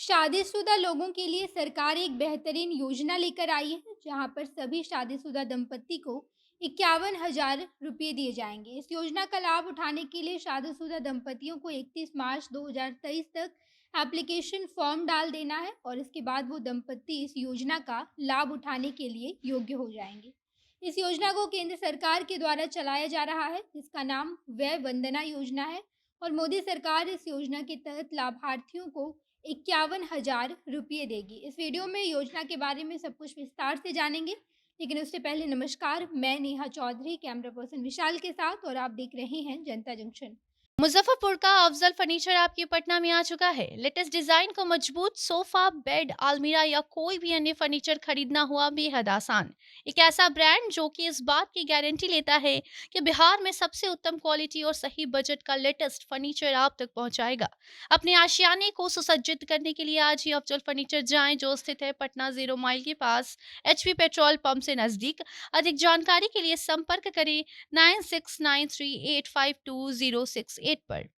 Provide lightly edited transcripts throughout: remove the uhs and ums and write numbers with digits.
शादीशुदा लोगों के लिए सरकार एक बेहतरीन योजना लेकर आई है, जहां पर सभी शादीशुदा दंपत्ति को 51,000 रुपये दिए जाएंगे। इस योजना का लाभ उठाने के लिए शादीशुदा दंपतियों को 31 मार्च 2023 तक एप्लीकेशन फॉर्म डाल देना है और इसके बाद वो दंपत्ति इस योजना का लाभ उठाने के लिए योग्य हो जाएंगे। इस योजना को केंद्र सरकार के द्वारा चलाया जा रहा है, जिसका नाम वय वंदना योजना है और मोदी सरकार इस योजना के तहत लाभार्थियों को 51,000 रुपये देगी। इस वीडियो में योजना के बारे में सब कुछ विस्तार से जानेंगे, लेकिन उससे पहले नमस्कार, मैं नेहा चौधरी कैमरा पर्सन विशाल के साथ और आप देख रहे हैं जनता जंक्शन। मुजफ्फरपुर का अफजल फर्नीचर आपके पटना में आ चुका है। लेटेस्ट डिजाइन का मजबूत सोफा, बेड, अलमीरा या कोई भी अन्य फर्नीचर खरीदना हुआ बेहद आसान। एक ऐसा ब्रांड जो कि इस बात की गारंटी लेता है कि बिहार में सबसे उत्तम क्वालिटी और सही बजट का लेटेस्ट फर्नीचर आप तक पहुंचाएगा। अपने आशियाने को सुसज्जित करने के लिए आज ही अफजल फर्नीचर जाएं, जो स्थित है पटना 0 माइल के पास, एचपी पेट्रोल पंप से नजदीक। अधिक जानकारी के लिए संपर्क करें 9693852068 पर।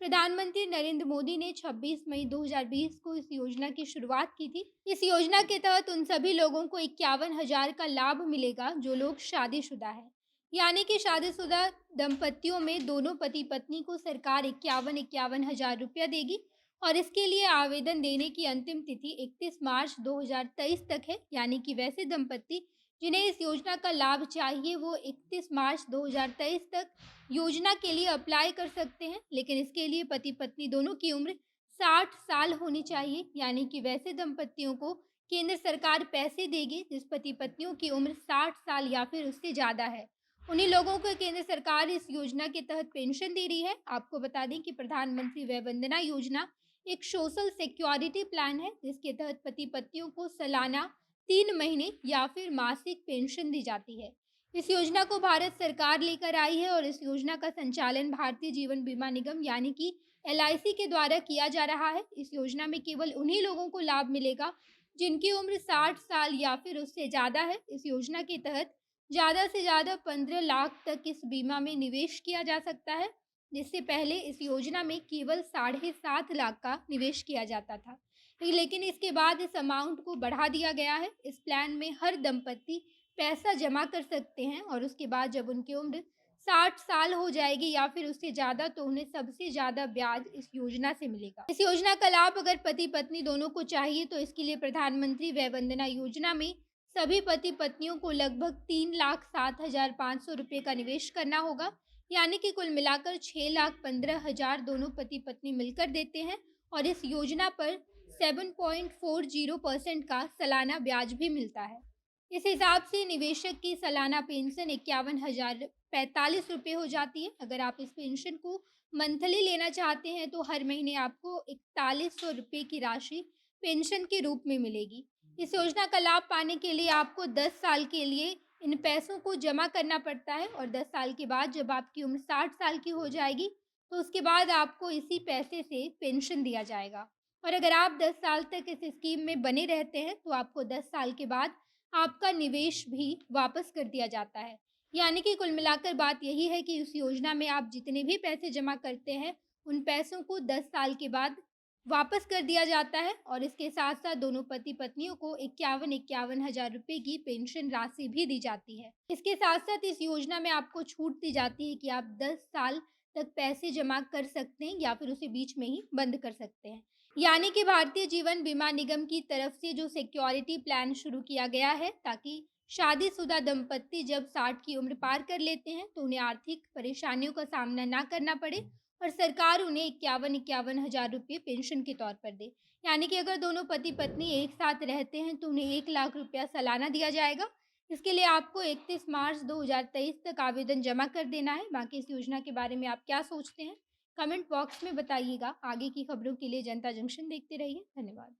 प्रधानमंत्री नरेंद्र मोदी ने 26 मई 2020 को इस योजना की शुरुआत की थी। इस योजना के तहत उन सभी लोगों को 51,000 का लाभ मिलेगा जो लोग शादीशुदा हैं। यानी कि शादीशुदा दंपतियों में दोनों पति पत्नी को सरकार 51,000 रुपया देगी और इसके लिए आवेदन देने की अंतिम तिथि 31 मार्च 2023 तक है। यानी कि वैसे दंपत्ति जिन्हें इस योजना का लाभ चाहिए वो 31 मार्च 2023 तक योजना के लिए अप्लाई कर सकते हैं, लेकिन इसके लिए पति पत्नी दोनों की उम्र 60 साल होनी चाहिए। यानी कि वैसे दंपत्तियों को केंद्र सरकार पैसे देगी जिस पति पत्नियों की उम्र 60 साल या फिर उससे ज़्यादा है। उन्हीं लोगों को केंद्र सरकार इस योजना के तहत पेंशन दे रही है। आपको बता दें कि प्रधानमंत्री वय वंदना योजना एक सोशल सिक्योरिटी प्लान है, जिसके तहत पति पत्नियों को सालाना 3 महीने या फिर मासिक पेंशन दी जाती है। इस योजना को भारत सरकार लेकर आई है और इस योजना का संचालन भारतीय जीवन बीमा निगम यानी कि एलआईसी के द्वारा किया जा रहा है। इस योजना में केवल उन्हीं लोगों को लाभ मिलेगा जिनकी उम्र 60 साल या फिर उससे ज़्यादा है। इस योजना के तहत ज़्यादा से ज़्यादा 15 लाख तक इस बीमा में निवेश किया जा सकता है, जिससे पहले इस योजना में केवल 7.5 लाख का निवेश किया जाता था, लेकिन इसके बाद इस अमाउंट को बढ़ा दिया गया है। इस प्लान में हर दंपत्ति पैसा जमा कर सकते हैं और उसके बाद जब उनकी उम्र 60 साल हो जाएगी या फिर उससे ज़्यादा तो उन्हें सबसे ज़्यादा ब्याज इस योजना से मिलेगा। इस योजना का लाभ अगर पति पत्नी दोनों को चाहिए तो इसके लिए प्रधानमंत्री वय वंदना योजना में सभी पति पत्नियों को लगभग 3,07,500 रुपये का निवेश करना होगा। यानी कि कुल मिलाकर 6,15,000 दोनों पति पत्नी मिलकर देते हैं और इस योजना पर 7.40% का सालाना ब्याज भी मिलता है। इस हिसाब से निवेशक की सालाना पेंशन 51,045 रुपये हो जाती है। अगर आप इस पेंशन को मंथली लेना चाहते हैं तो हर महीने आपको 4100 रुपये की राशि पेंशन के रूप में मिलेगी। इस योजना का लाभ पाने के लिए आपको 10 साल के लिए इन पैसों को जमा करना पड़ता है और 10 साल के बाद जब आपकी उम्र 60 साल की हो जाएगी तो उसके बाद आपको इसी पैसे से पेंशन दिया जाएगा। और अगर आप 10 साल तक इस स्कीम में बने रहते हैं तो आपको 10 साल के बाद आपका निवेश भी वापस कर दिया जाता है। यानी कि कुल मिलाकर बात यही है कि उस योजना में आप जितने भी पैसे जमा करते हैं, उन पैसों को 10 साल के बाद वापस कर दिया जाता है और इसके साथ-साथ दोनों पति-पत्नियों को 51,000 रुपए की पेंशन राशि भी दी जाती है। इसके साथ-साथ इस योजना में आपको छूट दी जाती है कि आप 10 साल तक पैसे जमा कर सकते हैं या फिर उसे बीच में ही बंद कर सकते हैं। यानी कि भारतीय जीवन बीमा निगम की तरफ से जो सिक्योरिटी प्लान शुरू किया गया है ताकि शादीशुदा दंपत्ति जब 60 की उम्र पार कर लेते हैं तो उन्हें आर्थिक परेशानियों का सामना ना करना पड़े और सरकार उन्हें 51,000 रुपये पेंशन के तौर पर दे। यानी कि अगर दोनों पति पत्नी एक साथ रहते हैं तो उन्हें 1 लाख रुपया सालाना दिया जाएगा। इसके लिए आपको 31 मार्च 2023 तक आवेदन जमा कर देना है। बाकी इस योजना के बारे में आप क्या सोचते हैं, कमेंट बॉक्स में बताइएगा। आगे की खबरों के लिए जनता जंक्शन देखते रहिए। धन्यवाद।